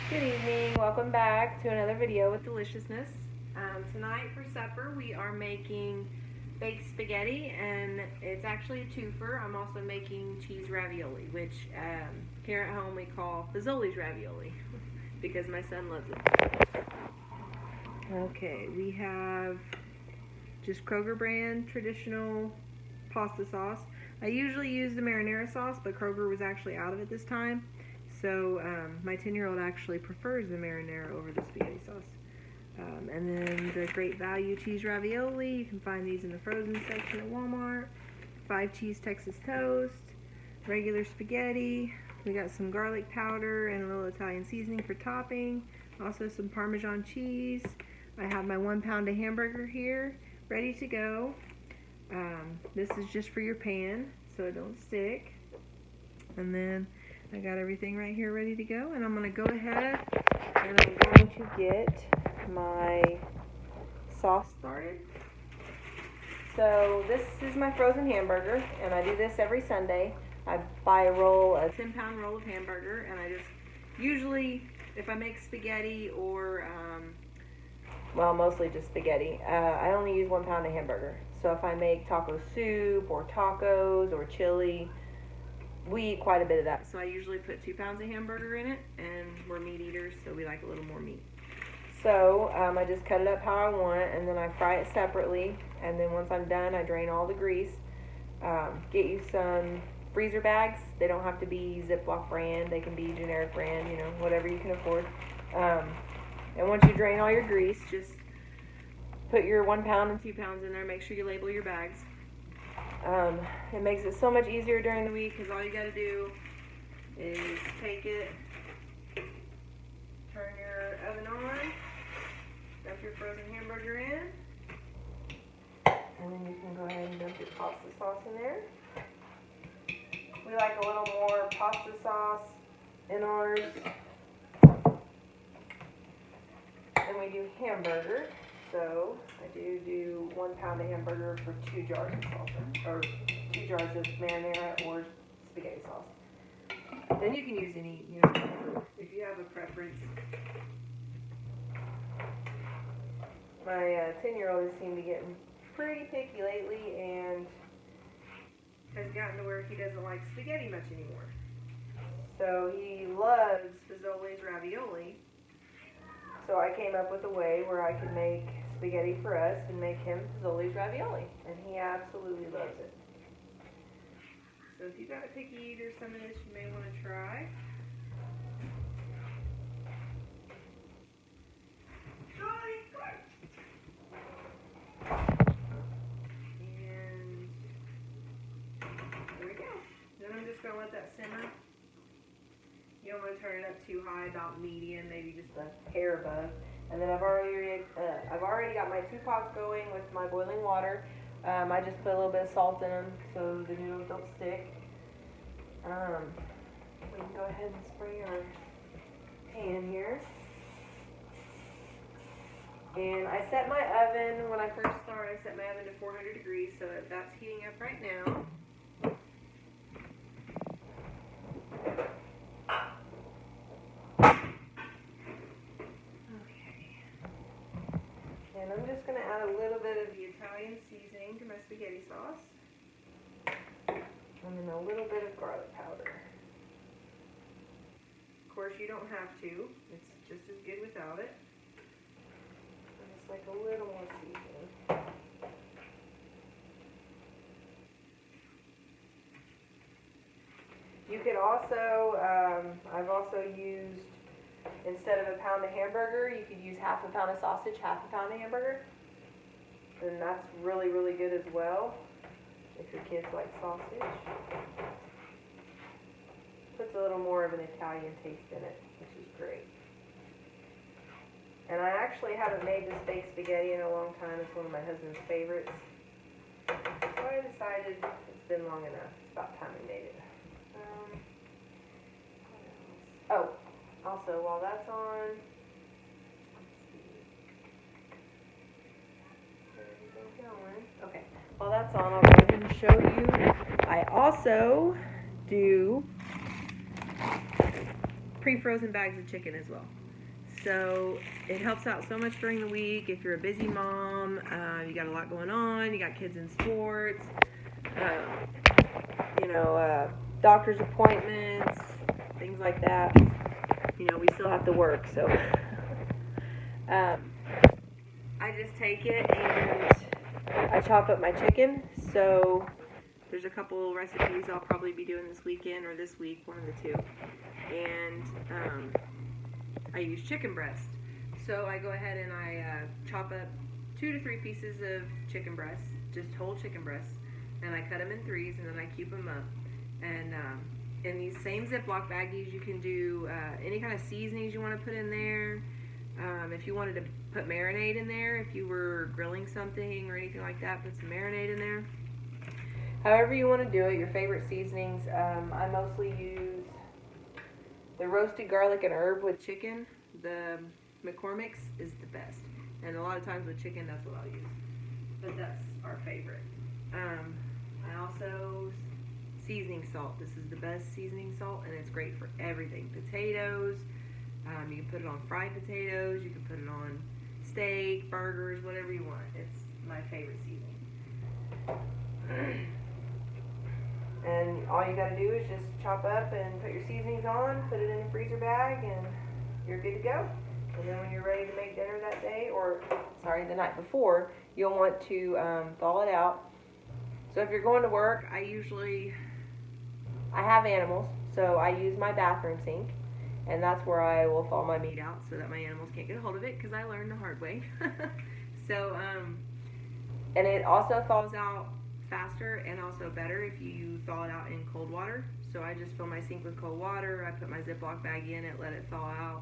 Good evening, welcome back to another video with Deliciousness. Tonight for supper we are making baked spaghetti, and it's actually a twofer. I'm also making cheese ravioli, which here at home we call Fazoli's ravioli because my son loves it. Okay, we have just Kroger brand traditional pasta sauce. I usually use the marinara sauce, but Kroger was actually out of it this time. So my 10-year-old actually prefers the marinara over the spaghetti sauce. And then the Great Value cheese ravioli. You can find these in the frozen section at Walmart. 5 cheese Texas toast. Regular spaghetti. We got some garlic powder and a little Italian seasoning for topping. Also some Parmesan cheese. I have my 1 pound of hamburger here, ready to go. This is just for your pan, so it don't stick. And then I got everything right here ready to go, and I'm going to go ahead and I'm going to get my sauce started. So this is my frozen hamburger, and I do this every Sunday. I buy a 10-pound roll of hamburger, and I just usually, if I make spaghetti or, well, mostly just spaghetti, I only use 1 pound of hamburger. So if I make taco soup or tacos or chili, we eat quite a bit of that. So I usually put 2 pounds of hamburger in it, and we're meat eaters, so we like a little more meat. So I just cut it up how I want, and then I fry it separately. And then once I'm done, I drain all the grease. Get you some freezer bags. They don't have to be Ziploc brand. They can be generic brand, you know, whatever you can afford. And once you drain all your grease, just put your 1 pound and 2 pounds in there. Make sure you label your bags. It makes it so much easier during the week because all you got to do is take it, turn your oven on, dump your frozen hamburger in, and then you can go ahead and dump your pasta sauce in there. We like a little more pasta sauce in ours than we do hamburger. So I do 1 pound of hamburger for 2 jars of salsa, or 2 jars of marinara or spaghetti sauce. Then you can use any, you know, if you have a preference. My 10-year-old has seemed to get pretty picky lately and has gotten to where he doesn't like spaghetti much anymore. So he loves Fazoli's ravioli. So I came up with a way where I could make spaghetti for us and make him Fazoli's ravioli, and he absolutely loves it. So if you've got a picky eater, some of this you may want to try. And there we go. Then I'm just going to let that simmer. You don't want to turn it up too high, about medium, maybe just a hair above. And then I've already got my 2 pots going with my boiling water. I just put a little bit of salt in them so the noodles don't stick. We can go ahead and spray our pan here. And I set my oven, when I first started, I set my oven to 400 degrees, so that's heating up right now. And I'm just going to add a little bit of the Italian seasoning to my spaghetti sauce. And then a little bit of garlic powder. Of course, you don't have to. It's just as good without it. I just like a little more seasoning. You could also, I've also used, instead of a pound of hamburger, you could use half a pound of sausage, half a pound of hamburger. And that's really, really good as well, if your kids like sausage. Puts a little more of an Italian taste in it, which is great. And I actually haven't made this baked spaghetti in a long time. It's one of my husband's favorites. So I decided it's been long enough. It's about time I made it. Oh, also, while that's on, okay, while that's on, I'll go ahead and show you. I also do pre-frozen bags of chicken as well. So it helps out so much during the week if you're a busy mom, you got a lot going on, you got kids in sports, doctor's appointments, things like that. We still have to work, so I just take it and I chop up my chicken. So there's a couple recipes I'll probably be doing this weekend or this week, one of the two. And I use chicken breast. So I go ahead and I chop up 2 to 3 pieces of chicken breast, just whole chicken breasts, and I cut them in threes and then I cube them up. And in these same Ziploc baggies, you can do any kind of seasonings you want to put in there. If you wanted to put marinade in there, if you were grilling something or anything like that, put some marinade in there. However you want to do it, your favorite seasonings. I mostly use the roasted garlic and herb with chicken. The McCormick's is the best. And a lot of times with chicken, that's what I'll use. But that's our favorite. I also, seasoning salt. This is the best seasoning salt, and it's great for everything. Potatoes. You can put it on fried potatoes. You can put it on steak, burgers, whatever you want. It's my favorite seasoning. And all you got to do is just chop up and put your seasonings on, put it in a freezer bag, and you're good to go. And then when you're ready to make dinner that day, or sorry, the night before, you'll want to thaw it out. So if you're going to work, I have animals, so I use my bathroom sink, and that's where I will thaw my meat out so that my animals can't get a hold of it, because I learned the hard way. So, and it also thaws out faster and also better if you thaw it out in cold water. So I just fill my sink with cold water, I put my Ziploc bag in it, let it thaw out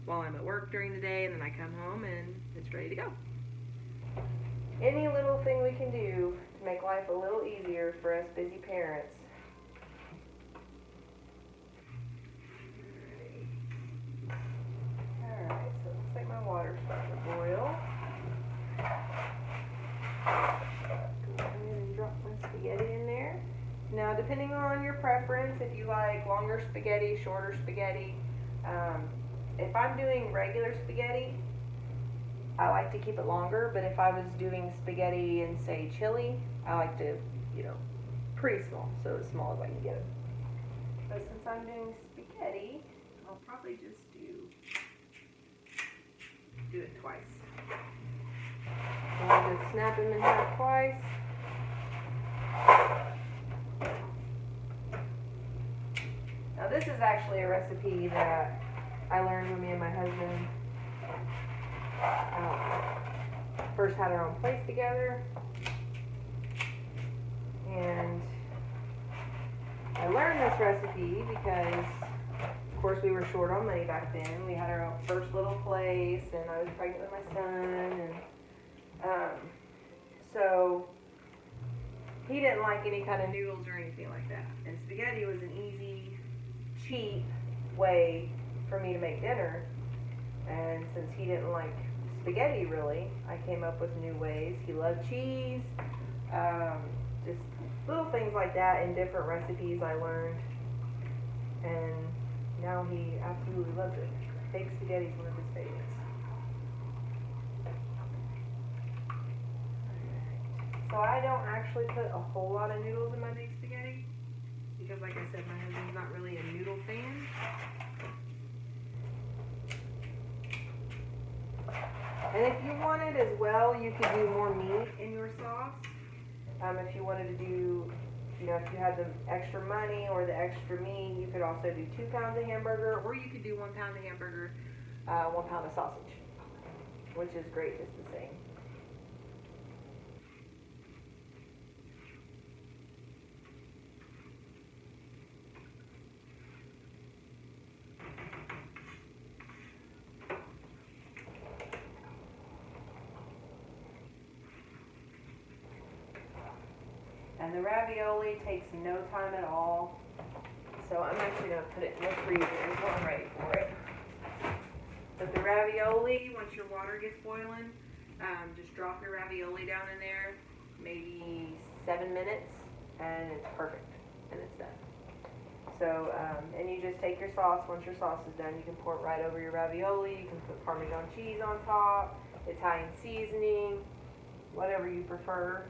while I'm at work during the day, and then I come home and it's ready to go. Any little thing we can do to make life a little easier for us busy parents. Alright, so it looks like my water's starting to boil. Go ahead and drop my spaghetti in there. Now, depending on your preference, if you like longer spaghetti, shorter spaghetti, if I'm doing regular spaghetti, I like to keep it longer, but if I was doing spaghetti and, say, chili, I like to, pretty small, so as small as I can get it. But since I'm doing spaghetti, I'll probably just do it twice. So I'll just snap them in half twice. Now this is actually a recipe that I learned when me and my husband first had our own place together. And I learned this recipe because, of course, we were short on money back then. We had our own first little place, and I was pregnant with my son, and so he didn't like any kind of noodles or anything like that. And spaghetti was an easy, cheap way for me to make dinner. And since he didn't like spaghetti really, I came up with new ways. He loved cheese, just little things like that in different recipes I learned. And now he absolutely loves it. Baked spaghetti is one of his favorites. So I don't actually put a whole lot of noodles in my baked spaghetti because, like I said, my husband's not really a noodle fan. And if you wanted as well, you could do more meat in your sauce. If you wanted to do, if you had the extra money or the extra meat, you could also do 2 pounds of hamburger, or you could do 1 pound of hamburger, 1 pound of sausage, which is great just the same. And the ravioli takes no time at all. So I'm actually going to put it in the freezer until I'm ready for it. But the ravioli, once your water gets boiling, just drop your ravioli down in there, maybe 7 minutes, and it's perfect. And it's done. So, and you just take your sauce. Once your sauce is done, you can pour it right over your ravioli. You can put Parmesan cheese on top, Italian seasoning, whatever you prefer.